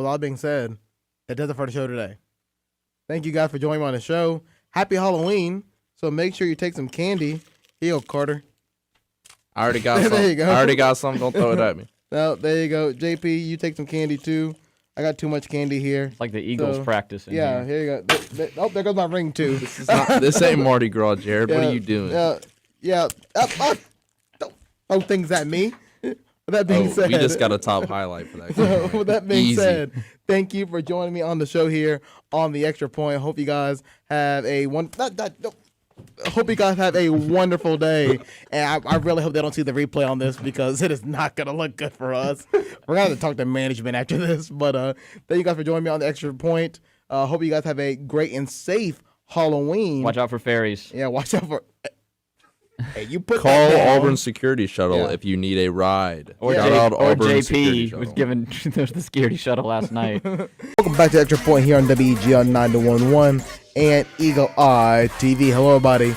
with all being said, that does it for the show today. Thank you guys for joining me on the show. Happy Halloween. So make sure you take some candy. Here you go, Carter. I already got some. There you go. I already got some. Don't throw it at me. No, there you go. JP, you take some candy too. I got too much candy here. It's like the Eagles practice. Yeah, here you go. Oh, there goes my ring too. This ain't Mardi Gras, Jared. What are you doing? Yeah. Don't throw things at me. With that being said, we just got a top highlight for that. with that being said, thank you for joining me on the show here on the Extra Point. Hope you guys have a wonderful day, and I really hope they don't see the replay on this because it is not gonna look good for us. We're gonna have to talk to management after this, but thank you guys for joining me on the Extra Point. Hope you guys have a great and safe Halloween. Watch out for fairies. Yeah, watch out for. Hey, you put Call Auburn Security Shuttle if you need a ride. Or, JP was given the security shuttle last night. Welcome back to Extra Point here on WEGR 911 and Eagle Eye TV. Hello, everybody.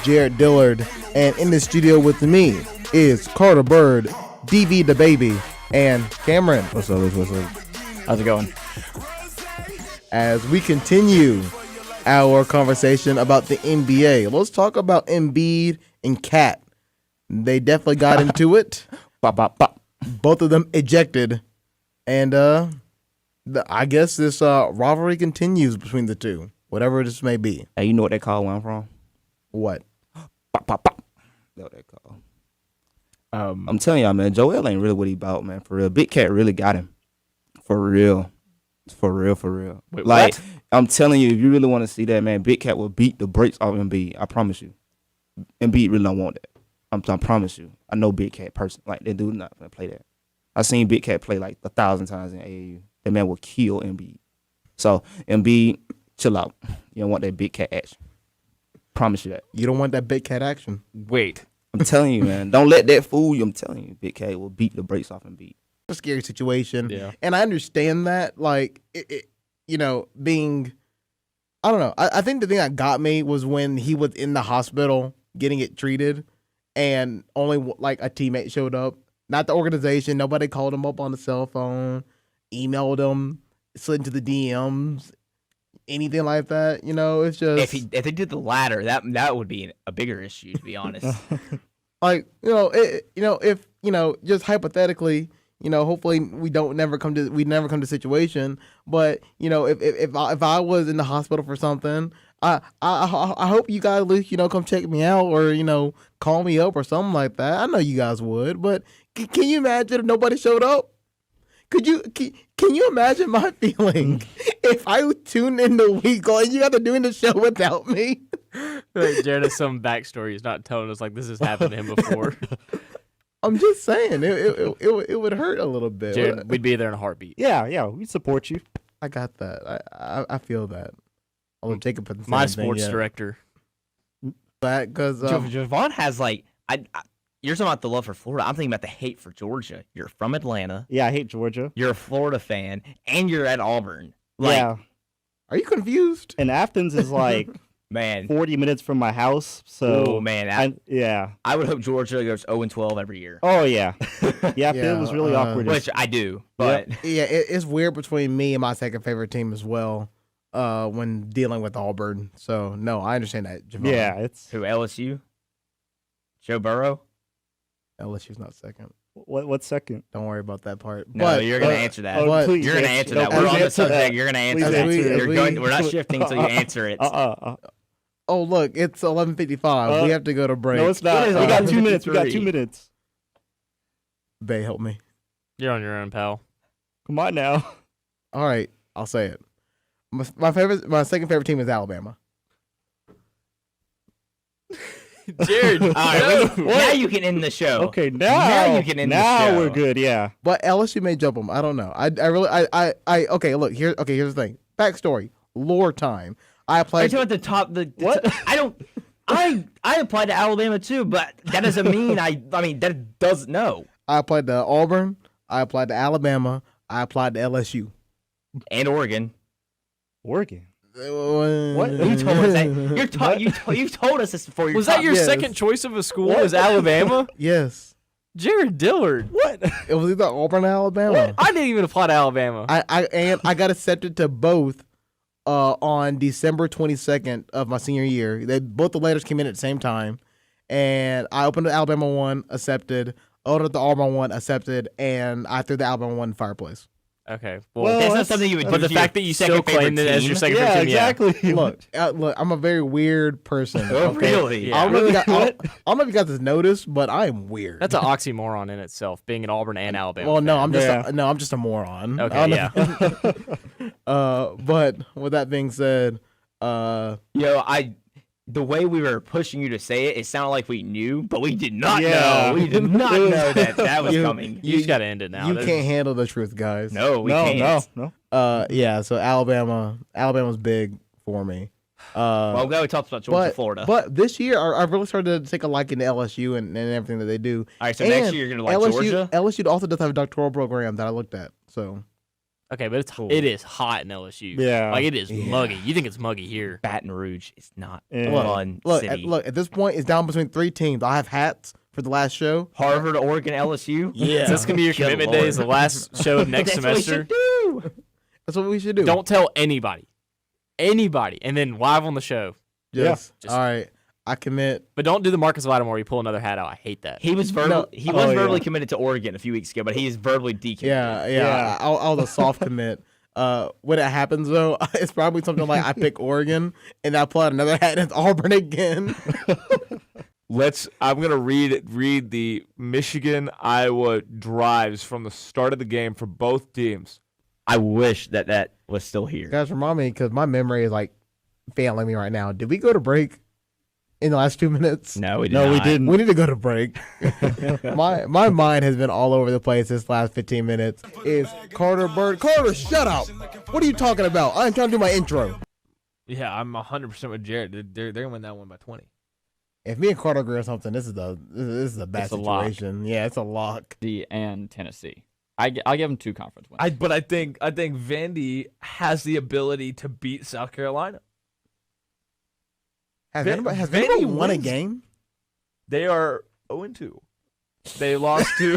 Jared Dillard, and in the studio with me is Carter Bird, DV the Baby, and Cameron. What's up? How's it going? As we continue our conversation about the NBA, let's talk about Embiid and Cat. They definitely got into it. Both of them ejected, and I guess this rivalry continues between the two, whatever this may be. Hey, you know what they call where I'm from? What? That's what they call. I'm telling y'all, man, Joel ain't really what he about, man. For real, Big Cat really got him. For real. Wait, like, what? I'm telling you, if you really want to see that, man, Big Cat will beat the brakes off Embiid. I promise you. Embiid really don't want that. I promise you. I know Big Cat person. Like, that dude not gonna play that. I seen Big Cat play like 1,000 times in AAU. That man will kill Embiid. So Embiid, chill out. You don't want that Big Cat action. Promise you that. You don't want that Big Cat action. Wait. I'm telling you, man. Don't let that fool you. I'm telling you, Big Cat will beat the brakes off Embiid. A scary situation. Yeah. And I understand that, like, being, I don't know. I think the thing that got me was when he was in the hospital getting it treated and only like a teammate showed up, not the organization. Nobody called him up on the cell phone, emailed him, slid into the DMs, anything like that. It's just If they did the latter, that would be a bigger issue, to be honest. like, just hypothetically, hopefully we never come to situation. But if I was in the hospital for something, I hope you guys at least come check me out or call me up or something like that. I know you guys would, but can you imagine if nobody showed up? Can you imagine my feeling if I tuned in the week and you got to doing the show without me? Like Jared has some backstory he's not telling us. Like this has happened to him before. I'm just saying it would hurt a little bit. Jared, we'd be there in a heartbeat. Yeah, we support you. I got that. I feel that. Although Jacob put the My same thing sports yet. director. That because Javon has you're talking about the love for Florida. I'm thinking about the hate for Georgia. You're from Atlanta. Yeah, I hate Georgia. You're a Florida fan, and you're at Auburn. are you confused? And Athens is like Man. 40 minutes from my house. So, Oh, man. yeah. I would hope Georgia goes 0-12 every year. Oh, yeah. Yeah, it was really awkward. Which I do, but Yeah, it's weird between me and my second favorite team as well when dealing with Auburn. So, no, I understand that, Javon. Yeah, it's... who, LSU? Joe Burrow? LSU's not second. What's second? Don't worry about that part. No, But, you're going to answer that. but- please You're going to answer that. No, We're please on the answer that. subject. You're going to answer Please that. answer it. We're not shifting until you answer it. Oh, look, it's 11:55. We have to go to break. No, it's not. It is We got 2 11:53. minutes. We got 2 minutes. Bay, help me. You're on your own, pal. Come on now. All right, I'll say it. My second favorite team is Alabama. Jared, All right, now you can end the show. Okay, now you can end the now show. we're good. Yeah. But LSU may jump them. I don't know. Okay, look, here's the thing. Backstory. Lore time. I Are you applied. talking about the top? What? I don't. I applied to Alabama too, but that doesn't mean I mean that does no. I applied to Auburn. I applied to Alabama. I applied to LSU. And Oregon. Oregon. What? You told us that. You've told us this before. was that your Yes. second choice of a school? Was Alabama? Yes. Jared Dillard. What? It was either Auburn or Alabama. I didn't even apply to Alabama. I got accepted to both on December 22nd of my senior year. Both the letters came in at the same time, and I opened the Alabama one, accepted. Opened the Auburn one, accepted, and I threw the Alabama one in the fireplace. Okay. Well, That's not something you would do. but the to your fact that you second still favorite claimed it as team. your second yeah, favorite team, exactly. Look, I'm a very weird person. Oh, okay? really? Yeah. I don't know if you got this noticed, but I am weird. That's an oxymoron in itself, being an Auburn and Alabama. well, no, fan. I'm just a moron. Okay, I don't yeah. know. But with that being said, The way we were pushing you to say it, it sounded like we knew, but we did not Yeah. know. We did not know that was coming. You just got to end it now. you There's- can't handle the truth, guys. No, we No, can't. no. Yeah. So Alabama's big for me. Well, I'm glad we talked about Georgia, Florida. But this year, I've really started to take a liking to LSU and everything that they do. All right, so next year you're going to like Georgia? LSU also does have a doctoral program that I looked at. So Okay, but it is hot in LSU. Yeah. Like, it is muggy. You think it's muggy here. Baton Rouge is not Yeah. a fun city. look. At this point, it's down between 3 teams. I have hats for the last show. Harvard, Oregon, LSU? Yeah. Is this going to be your Good commitment Lord. day? Is the last show of next That's what we semester? should do. That's what we should do. Don't tell anybody. Anybody. And then live on the show. Just, Just- all right. I commit. But don't do the Marcus Lattimore where you pull another hat out. I hate that. He was No. verbally committed to Oregon a few weeks ago, but he is verbally decommitted. Yeah. I'll the soft commit. When it happens though, it's probably something like I pick Oregon and I pull out another hat and it's Auburn again. I'm gonna read the Michigan Iowa drives from the start of the game for both teams. I wish that was still here. Guys, remind me because my memory is like failing me right now. Did we go to break in the last 2 minutes? No, we did No, not. we didn't. We need to go to break. my mind has been all over the place this last 15 minutes. Is Carter Bird? Carter, shut up! What are you talking about? I'm trying to do my intro. Yeah, I'm 100% with Jared. They're gonna win that one by 20. If me and Carter agree on something, this is a bad It's a lock. situation. Yeah, it's a lock. And Tennessee. I'll give them 2 conference wins. But I think Vandy has the ability to beat South Carolina. Has Vandy anybody won a wins. game? They are 0-2. They lost to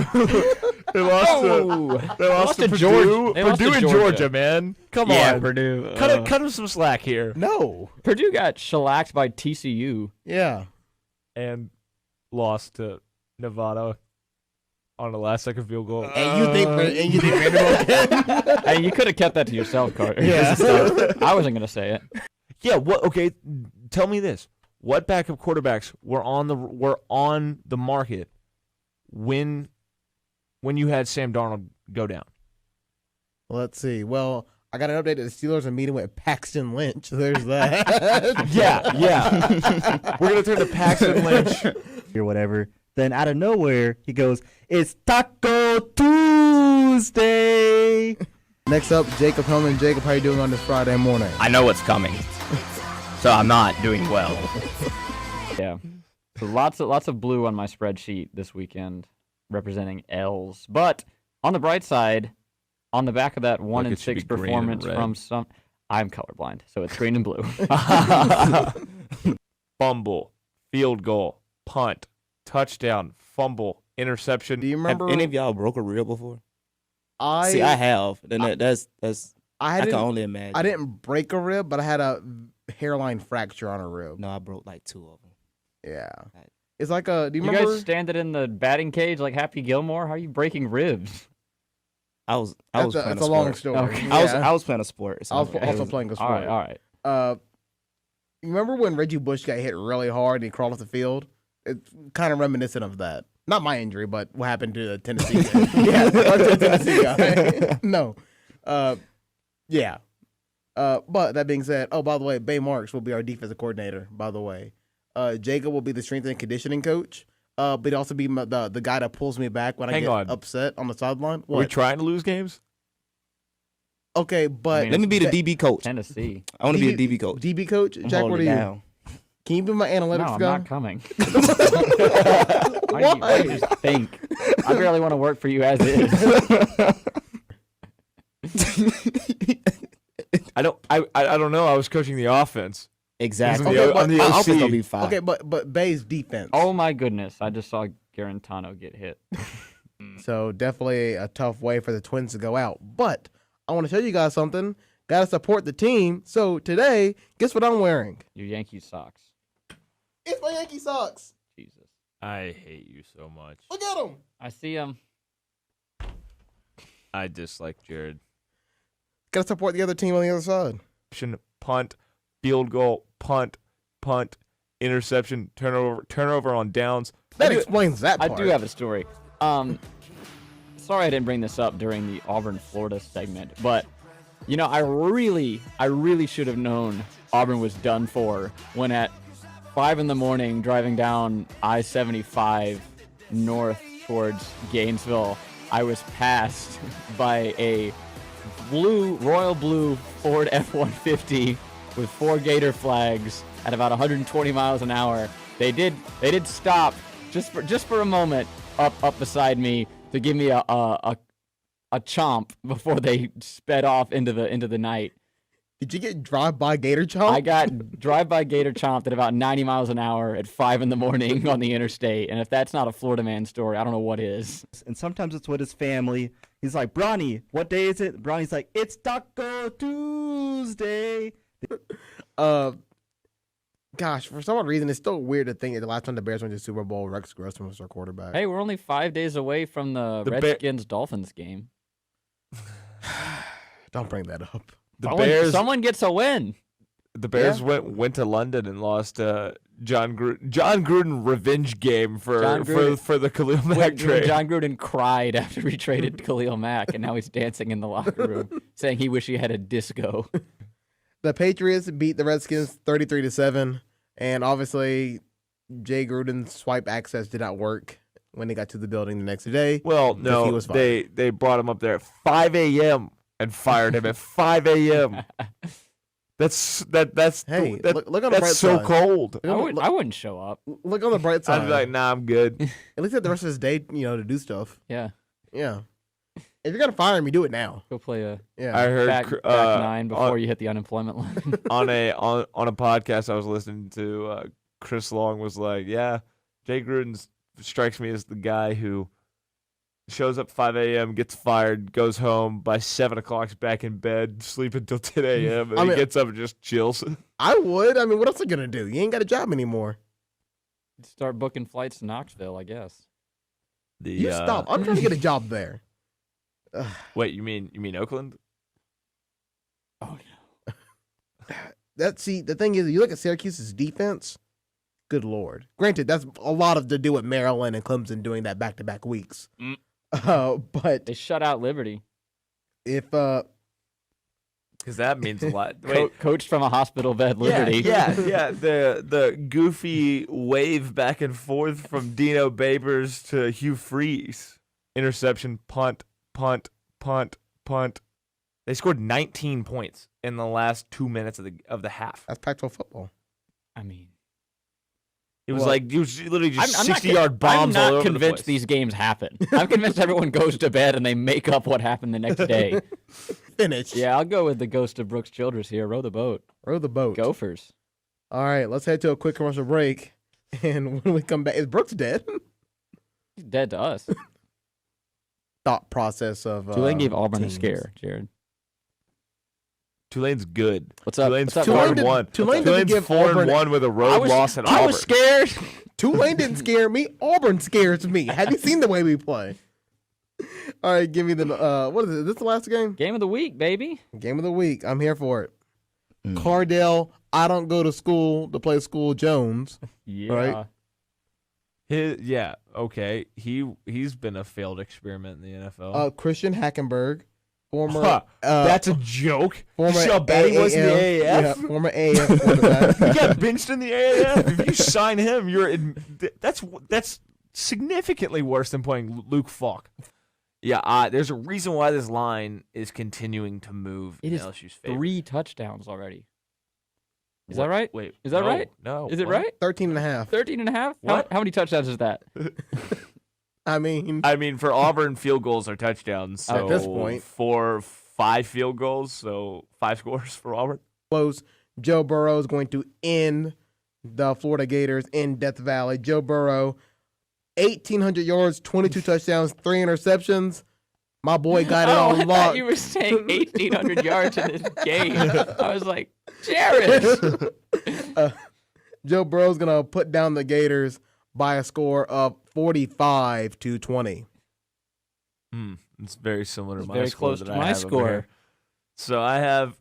they lost to Purdue. Georgia. They lost Purdue to and Georgia. Georgia, man. Come Yeah, on. Purdue. Cut him some slack here. No. Purdue got shellacked by TCU. Yeah. And lost to Nevada on the last second field goal. And you think Vanderbilt can? Hey, you could have kept that to yourself, Carter. Yeah. I wasn't gonna say it. Yeah, what okay, tell me this. What backup quarterbacks were on the market when you had Sam Darnold go down? Let's see. Well, I got an update that the Steelers are meeting with Paxton Lynch. There's that. Yeah. We're gonna turn to Paxton Lynch. Or whatever. Then out of nowhere, he goes, "It's Taco Tuesday." Next up, Jacob Hellman. Jacob, how you doing on this Friday morning? I know what's coming, so I'm not doing well. Yeah. So lots of blue on my spreadsheet this weekend, representing L's. But on the bright side, on the back of that 1 Like and it should 6 be green and performance red. from some, I'm colorblind, so it's green and blue. Fumble, field goal, punt, touchdown, fumble, interception. Do you remember? Have any of y'all broke a reel before? I See, I have. Then that's I I can didn't only imagine. I didn't break a rib, but I had a hairline fracture on a rib. No, I broke like 2 of them. Yeah. It's like a. Do you You remember? guys standing in the batting cage like Happy Gilmore? How are you breaking ribs? I was That's playing a a long sport. story. Okay. Yeah. I was playing a sport. So I was it also was- playing a sport. All right. You remember when Reggie Bush got hit really hard and he crawled off the field? It's kind of reminiscent of that. Not my injury, but what happened to the Tennessee guy. Yeah, or to the Tennessee guy. No. Yeah. But that being said, oh, by the way, Bay Marks will be our defensive coordinator, by the way. Jacob will be the strength and conditioning coach. But he'll also be the guy that pulls me back when I Hang get on. upset on the sideline. Are we What? trying to lose games? Okay, but mean, Let me be the Jack- DB coach. Tennessee. I want to be a DB coach. DB coach? I'm Jack, holding what are it you? down. Can you be my No, analytics I'm guy? not coming. Why do you just think? I barely want to work for you as is. I don't know. I was coaching the offense. Exactly. Okay, but- on the My OC. offense gonna be fine. Okay, but Bay's defense. Oh my goodness! I just saw Garantano get hit. So definitely a tough way for the Twins to go out. But I want to tell you guys something. Got to support the team. So today, guess what I'm wearing? Your Yankees socks. It's my Yankee socks. Jesus. I hate you so much. Look at them. I see him. I dislike Jared. Got to support the other team on the other side. Punt, field goal, punt, interception, turnover on downs. That explains that part. I do have a story. Sorry I didn't bring this up during the Auburn, Florida segment, but I really should have known Auburn was done for when at 5 a.m. driving down I-75 north towards Gainesville, I was passed by a royal blue Ford F-150 with 4 Gator flags at about 120 miles an hour. They did stop just for a moment up beside me to give me a chomp before they sped off into the night. Did you get drive-by Gator chomp? I got drive-by Gator chomped at about 90 miles an hour at 5 a.m. on the interstate. And if that's not a Florida man story, I don't know what is. And sometimes it's with his family. He's like, Bronny, what day is it? Bronny's like, it's Taco Tuesday. Gosh, for some reason, it's still weird to think that the last time the Bears went to the Super Bowl, Rex Grossman was our quarterback. Hey, we're only 5 days away from the Redskins-Dolphins game. Don't bring that up. Someone gets a win. The Bears went to London and lost John Gruden revenge game for the Khalil Mack trade. John Gruden cried after he traded Khalil Mack, and now he's dancing in the locker room, saying he wish he had a disco. The Patriots beat the Redskins 33-7, and obviously Jay Gruden's swipe access did not work when they got to the building the next day. Well, no, they brought him up there at 5 a.m. and fired him at 5 a.m. That's Look on the bright that's so side. cold. I wouldn't show up. Look on the bright side. I'd be like, nah, I'm good. At least have the rest of his day, to do stuff. Yeah. Yeah. If you're gonna fire me, do it now. Go play a Yeah. I heard back 9 before you hit the unemployment line. on a podcast I was listening to, Chris Long was like, yeah, Jay Gruden strikes me as the guy who shows up 5 a.m., gets fired, goes home, by 7 o'clock's back in bed, sleep until 10 a.m., and he gets up and just chills. I would. I mean, what else are you gonna do? You ain't got a job anymore. Start booking flights to Knoxville, I guess. You stop. I'm trying to get a job there. Wait, you mean Oakland? Oh no. The thing is, you look at Syracuse's defense. Good Lord. Granted, that's a lot to do with Maryland and Clemson doing that back-to-back weeks. But they shut out Liberty. If because that means a lot. Wait, coached from a hospital bed, Liberty. Yeah. The goofy wave back and forth from Dino Babers to Hugh Freeze, interception, punt. They scored 19 points in the last 2 minutes of the half. That's Pac-12 football. I mean, it was literally just 60-yard bombs all over the place. I'm not convinced these games happen. I'm convinced everyone goes to bed and they make up what happened the next day. Finish. Yeah, I'll go with the ghost of Brooks Childress here. Row the boat. Row the boat. Gophers. All right, let's head to a quick commercial break. And when we come back, is Brooks dead? He's dead to us. Thought process of Tulane gave Auburn teams. a scare, Jared. Tulane's good. What's up? Tulane's What's up, 4-1. Tulane didn't give Auburn 4-1 with a road loss at Auburn. I was scared. Tulane didn't scare me. Auburn scares me. Have you seen the way we play? All right, give me the what is it? Is this the last game? Game of the week, baby. Game of the week. I'm here for it. Cardell, I don't go to school to play School Jones. Yeah. Right? Okay. He's been a failed experiment in the NFL. Christian Hackenberg, former that's a joke. Former You see how bad he was in the AAF? Yeah, former AAF quarterback. He got benched in the AAF. If you sign him, that's significantly worse than playing Luke Falk. Yeah, there's a reason why this line is continuing to move in LSU's favor. 3 touchdowns already. Is that right? Wait. Is that right? No. Is it what? right? 13.5. 13.5? What? How many touchdowns is that? I mean, for Auburn, field goals are touchdowns. So at this point, 5 field goals, so 5 scores for Auburn. close. Joe Burrow is going to end the Florida Gators in Death Valley. Joe Burrow, 1,800 yards, 22 touchdowns, 3 interceptions. My boy got it on I lock. thought you were saying 1,800 yards in this game. I was like, Jared. Joe Burrow's going to put down the Gators by a score of 45-20. It's very similar to It's my very score close that to I my have over score. here. So I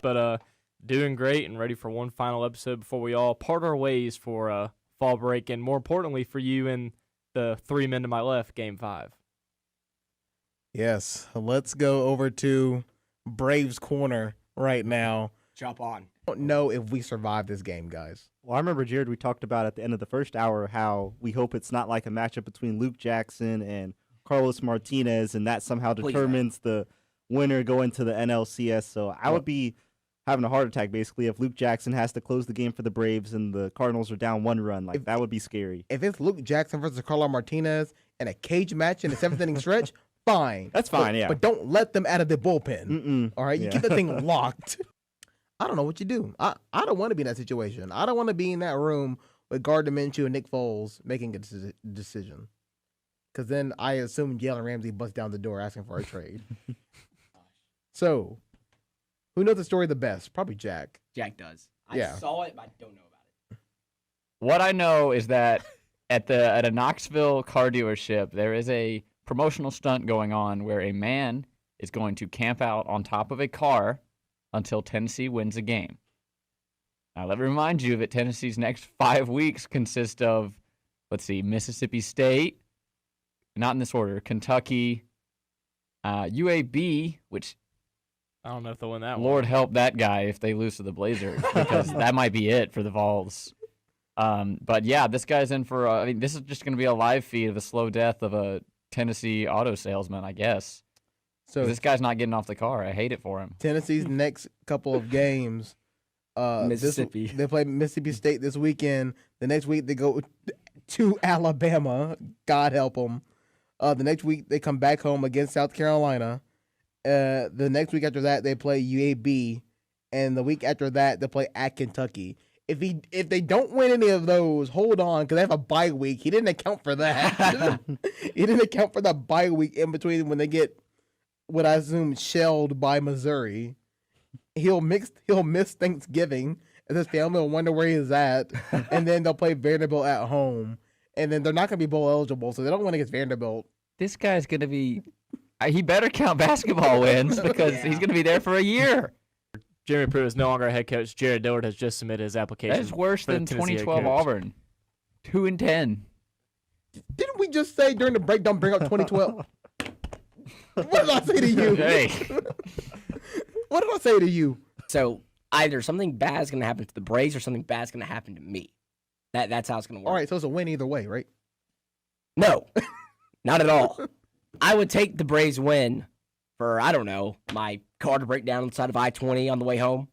But doing great and ready for one final episode before we all part our ways for fall break, and more importantly for you and the 3 men to my left, Game 5. Yes, let's go over to Braves Corner right now. Jump on. I don't know if we survive this game, guys. Well, I remember, Jared, we talked about at the end of the first hour how we hope it's not like a matchup between Luke Jackson and Carlos Martinez, and that somehow determines the winner going to the NLCS. So I would be having a heart attack, basically, if Luke Jackson has to close the game for the Braves and the Cardinals are down 1 run. Like, that would be scary. If it's Luke Jackson versus Carlos Martinez in a cage match in a 7th inning stretch, fine. That's fine, yeah. But don't let them out of the bullpen. Mm-mm. All right? You keep the thing locked. I don't know what you do. I don't want to be in that situation. I don't want to be in that room with Gardner Minshew and Nick Foles making a decision. Because then I assume Jalen Ramsey busts down the door asking for a trade. So, who knows the story the best? Probably Jack. Jack does. I saw it, but I don't know about it. What I know is that at a Knoxville car dealership, there is a promotional stunt going on where a man is going to camp out on top of a car until Tennessee wins a game. Now, let me remind you that Tennessee's next 5 weeks consist of, Mississippi State, not in this order, Kentucky, UAB, which I don't know if they'll win that one. Lord help that guy if they lose to the Blazers, because that might be it for the Vols. But yeah, this guy's in for, this is just going to be a live feed of the slow death of a Tennessee auto salesman, I guess. So this guy's not getting off the car. I hate it for him. Tennessee's next couple of games, Mississippi. They play Mississippi State this weekend. The next week they go to Alabama. God help them. The next week they come back home against South Carolina. The next week after that they play UAB, and the week after that they play at Kentucky. If they don't win any of those, hold on, because they have a bye week. He didn't account for that. He didn't account for the bye week in between when they get what I assume shelled by Missouri. He'll miss Thanksgiving, and his family will wonder where he's at, and then they'll play Vanderbilt at home, and then they're not going to be bowl eligible, so they don't win against Vanderbilt. This guy's going to be he better count basketball wins because he's going to be there for a year. Jeremy Pruitt is no longer a head coach. Jared Dillard has just submitted his application. That's worse for the than Tennessee head 2012 coach. Auburn. 2-10. Didn't we just say during the break, don't bring up 2012? What did I say to you? Hey. What did I say to you? So either something bad is going to happen to the Braves or something bad is going to happen to me. That's how it's going to work. All right, so it's a win either way, right? No, not at all. I would take the Braves win for, I don't know, my car to break down on the side of I-20 on the way home.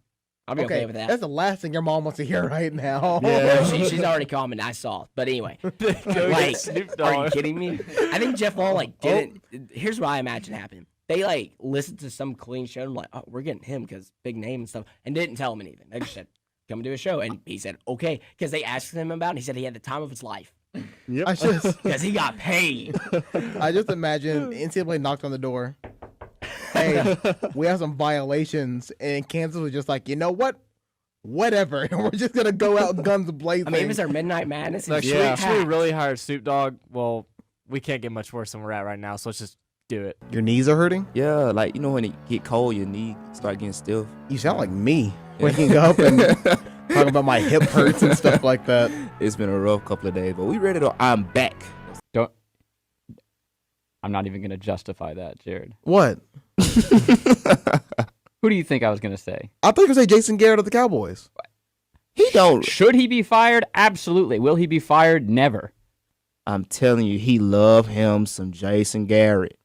I'll be okay with that. That's the last thing your mom wants to hear right now. Yeah. She's already commented. I saw. But anyway, like, are you kidding me? I think Jeff Long didn't. Here's what I imagine happened. They listened to some clean show and oh, we're getting him because big name and stuff, and didn't tell him anything. They just said, come do a show, and he said okay because they asked him about it. And he said he had the time of his life. Yep. Because he got paid. I just imagine NCAA knocked on the door. Hey, we have some violations, and Kansas was just like, you know what? Whatever. We're just gonna go out guns blazing. I mean, it was our Midnight Madness. Like, should we really hire Snoop Dogg? Well, we can't get much worse than we're at right now, so let's just do it. Your knees are hurting? Yeah, like, you know when it get cold, your knee start getting stiff. You sound like me waking up and talking about my hip hurts and stuff like that. It's been a rough couple of days, but we ready to. I'm back. I'm not even going to justify that, Jared. What? Who do you think I was going to say? I thought you were going to say Jason Garrett of the Cowboys. He don't. Should he be fired? Absolutely. Will he be fired? Never. I'm telling you, he love him some Jason Garrett.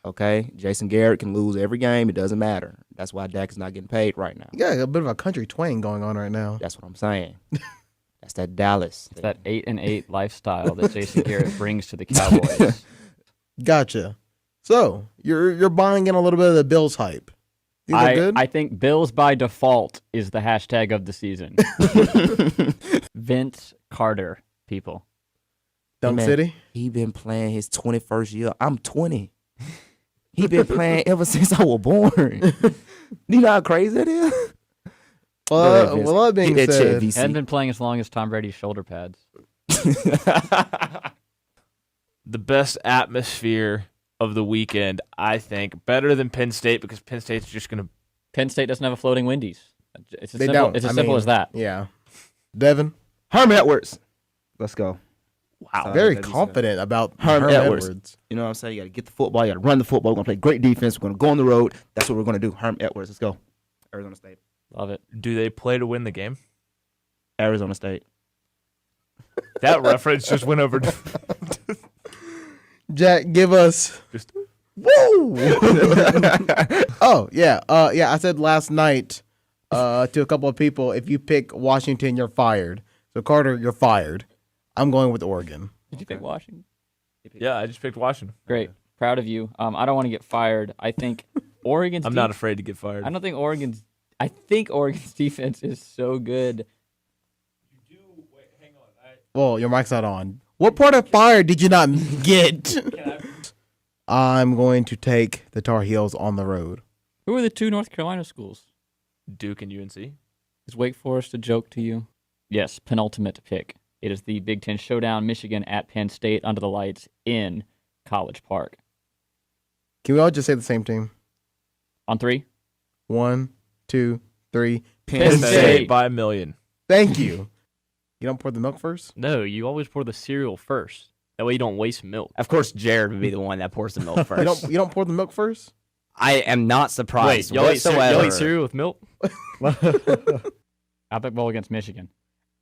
Okay? Jason Garrett can lose every game. It doesn't matter. That's why Dak is not getting paid right now. You got a bit of a country twang going on right now. That's what I'm saying. That's that Dallas. It's that 8-8 lifestyle that Jason Garrett brings to the Cowboys. Gotcha. So you're buying in a little bit of the Bills hype. Think they're good? I think Bills by default is the hashtag of the season. Vince Carter, people. Dunk City. He been playing his 21st year. I'm 20. He been playing ever since I was born. You know how crazy it is? Well, that being said, Hadn't been playing as long as Tom Brady's shoulder pads. The best atmosphere of the weekend, I think, better than Penn State because Penn State's just going to. Penn State doesn't have a floating Wendy's. It's as They simple, don't. it's as I simple mean, as that. Yeah. Devin, Herm Edwards. Let's go. Wow. very confident about Herm Herm Edwards. Edwards. You know what I'm saying? You got to get the football. You got to run the football. We're going to play great defense. We're going to go on the road. That's what we're going to do. Herm Edwards. Let's go. Arizona State. Love it. Do they play to win the game? Arizona State. That reference just went over. Jack, give us. Just- Woo! Oh yeah, I said last night to a couple of people, if you pick Washington, you're fired. So Carter, you're fired. I'm going with Oregon. Did you pick Washington? Yeah, I just picked Washington. Great. Proud of you. I don't want to get fired. I think Oregon's I'm not afraid to get fired. I think Oregon's defense is so good. Well, your mic's not on. What part of fire did you not get? I'm going to take the Tar Heels on the road. Who are the two North Carolina schools? Duke and UNC. Is Wake Forest a joke to you? Yes, penultimate pick. It is the Big Ten Showdown, Michigan at Penn State under the lights in College Park. Can we all just say the same team? On 3? 1, 2, 3. Penn State. By a million. Thank you. You don't pour the milk first? No, you always pour the cereal first. That way you don't waste milk. Of course, Jared would be the one that pours the milk first. You don't pour the milk first? I am not surprised Wait, y'all eat whatsoever. cereal with milk? Outback Bowl against Michigan.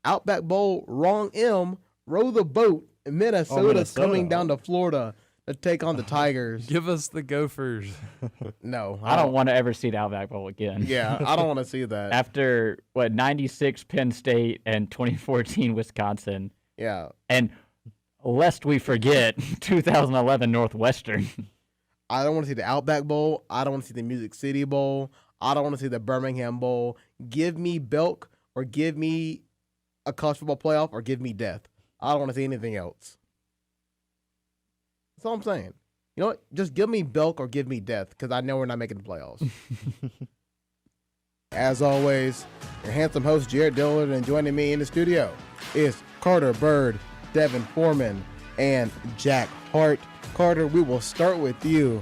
Outback Bowl, wrong M, row the boat. Minnesota's coming down to Florida to take on the Tigers. Give us the Gophers. No, I don't want to ever see the Outback Bowl again. Yeah, I don't want to see that. After, 96 Penn State and 2014 Wisconsin. Yeah. And lest we forget, 2011 Northwestern. I don't want to see the Outback Bowl. I don't want to see the Music City Bowl. I don't want to see the Birmingham Bowl. Give me Belk or give me a college football playoff or give me death. I don't want to see anything else. That's all I'm saying. You know what? Just give me Belk or give me death because I know we're not making the playoffs. As always, your handsome host, Jared Dillard, and joining me in the studio is Carter Bird, Devin Foreman, and Jack Hart. Carter, we will start with you.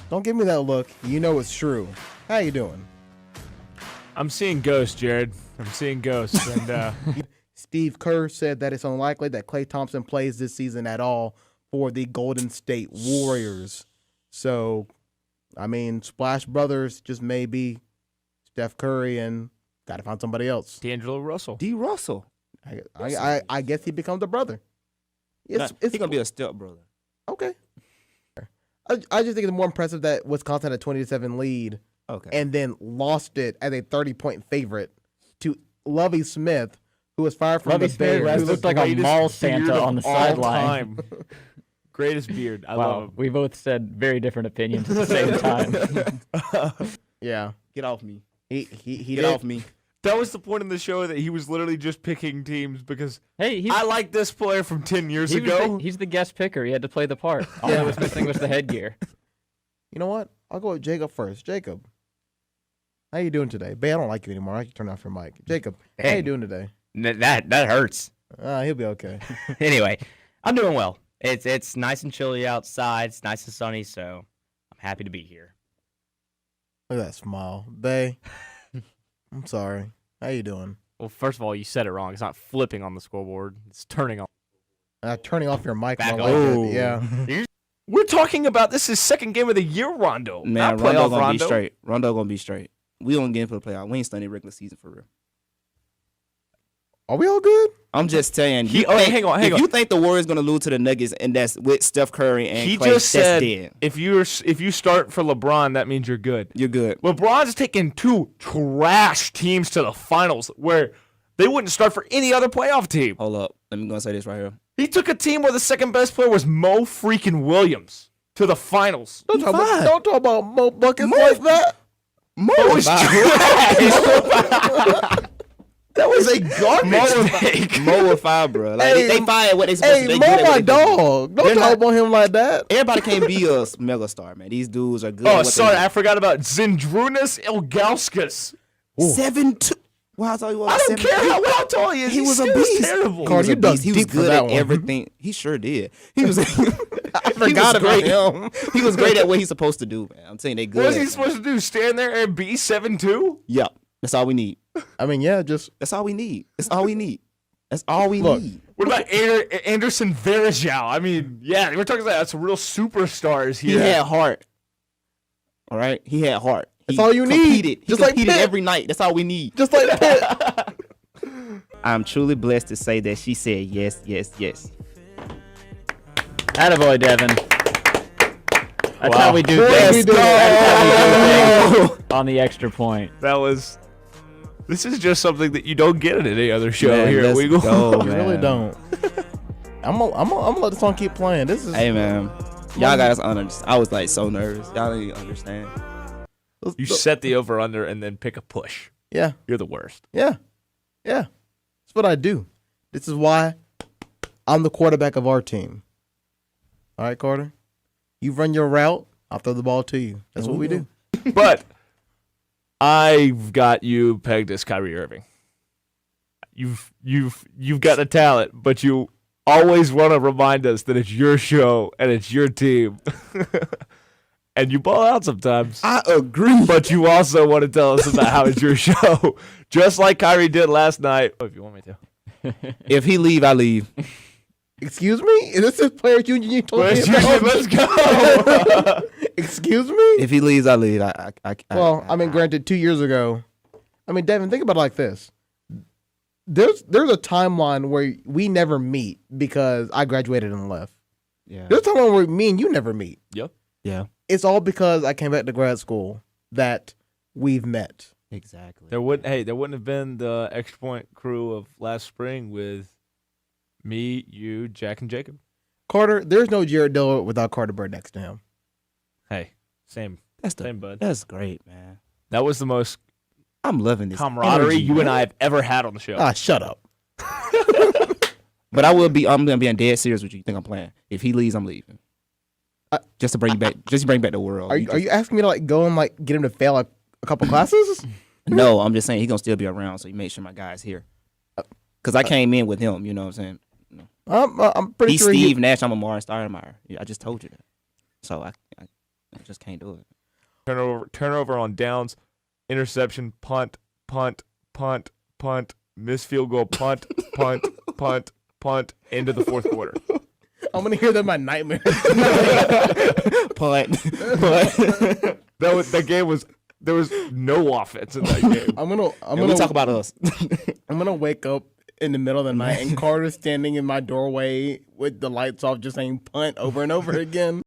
Don't give me that look. You know it's true. How you doing? I'm seeing ghosts, Jared. I'm seeing ghosts. And Steve Kerr said that it's unlikely that Klay Thompson plays this season at all for the Golden State Warriors. So, I mean, Splash Brothers just maybe Steph Curry and got to find somebody else. D'Angelo Russell. D. Russell. I guess he becomes a brother. He's going to be a stepbrother. Okay. I just think it's more impressive that Wisconsin had a 20-7 lead and then lost it as a 30-point favorite to Lovie Smith, who was fired from the Bears. Who looked like a mall Santa on the sideline. Greatest beard. I wow, love him. we both said very different opinions at the same time. Yeah. Get off me. He Get did. off me. That was the point in the show that he was literally just picking teams because Hey, I like this player from 10 years he ago. he's the guest picker. He had to play the part. All that was missing was the headgear. You know what? I'll go with Jacob first. Jacob, how you doing today? Babe, I don't like you anymore. I can turn off your mic. Jacob, how you doing today? That hurts. He'll be okay. Anyway, I'm doing well. It's nice and chilly outside. It's nice and sunny, so I'm happy to be here. Look at that smile. Bae, I'm sorry. How you doing? Well, first of all, you said it wrong. It's not flipping on the scoreboard. It's turning on. Turning off your mic. Back I up. like Oh. it. Yeah. We're talking about this is second game of the year, Rondo. Man, not Rondo playoff going to be Rondo. straight. Rondo going to be straight. We don't get into the playoff. We ain't studying regular season for real. Are we all good? I'm just saying. Hang on, hang If on. you think the Warriors going to lose to the Nuggets and that's with Steph Curry and He Klay, just said that's dead. if you start for LeBron, that means you're good. You're good. LeBron's taking two trash teams to the finals where they wouldn't start for any other playoff team. Hold up. Let me go and say this right here. He took a team where the second best player was Mo freaking Williams to the finals. Don't talk about Mo buckets like that. Mo is trash. That was a garbage take. Mo or five, bro. Like Hey, they fired what they supposed to. Hey, They good Mo, at what my they do. dog. Don't They're talk not- about him like that. Everybody can't be a mega star, man. These dudes are good. at Oh, what they sorry, do. I forgot about Zindrunas Ilgauskas. 7-2. Well, I thought he was. I don't care how tall he is. He was a still beast. terrible. Carter, you He was a dug beast. He was deep for good that at one. everything. He sure did. He was. I forgot about him. He was great at what he's supposed to do, man. I'm saying they good. What is at he it. supposed to do? Stand there and be 7'2"? Yeah, that's all we need. I mean, yeah, just That's all we need. That's all we need. That's all we Look. need. What about Anderson Varejao? I mean, yeah, we're talking about some real superstars He here. had heart. All right, he had heart. That's He all you need. competed. He Just like competed Pitt. every night. That's all we need. just like Pitt. I'm truly blessed to say that she said yes, yes, yes. Attaboy, Devin. That's how we do Let's things. go. That's how we do things on the extra point. This is just something that you don't get at any other show Man, here at let's Weagle. go, I really man. don't. I'm gonna let the song keep playing. This is Hey, man. Y'all guys understand. I was like so nervous. Y'all didn't even understand. You set the over-under and then pick a push. yeah, You're the worst. yeah. That's what I do. This is why I'm the quarterback of our team. All right, Carter. You run your route. I'll throw the ball to you. That's what we do. But I've got you pegged as Kyrie Irving. You've got the talent, but you always want to remind us that it's your show and it's your team. And you ball out sometimes. I agree. But you also want to tell us about how it's your show, just like Kyrie did last night. Oh, if you want me to. If he leave, I leave. Excuse me? Is this a players union you told me Let's about? go. Excuse me? If he leaves, I leave. Well, I mean, granted, 2 years ago, I mean, Devin, think about it like this. There's a timeline where we never meet because I graduated and left. yeah. There's a timeline where me and you never meet. Yeah. It's all because I came back to grad school that we've met. Exactly. There wouldn't have been the Extra Point crew of last spring with me, you, Jack, and Jacob. Carter, there's no Jared Diller without Carter Bird next to him. Hey, same bud. That's great, man. That was the most I'm loving this camaraderie energy, you and man. I have ever had on the show. Ah, shut up. But I'm gonna be dead serious with you. You think I'm playing? If he leaves, I'm leaving. Just to bring back the world. Are you asking me to like go and like get him to fail like a couple classes? No, I'm just saying he's gonna still be around, so you make sure my guy's here. Cause I came in with him, you know what I'm saying? I'm pretty He's sure Steve Nash, I'm Amari Stoudemire. Yeah, I just told you that. So I just can't do it. Turnover on downs, interception, punt, miss field goal, punt, into the fourth quarter. I'm gonna hear that in my nightmare. Punt. That game was there was no offense in that game. I'm gonna We'll talk about us. I'm gonna wake up in the middle of the night and Carter's standing in my doorway with the lights off, just saying punt over and over again.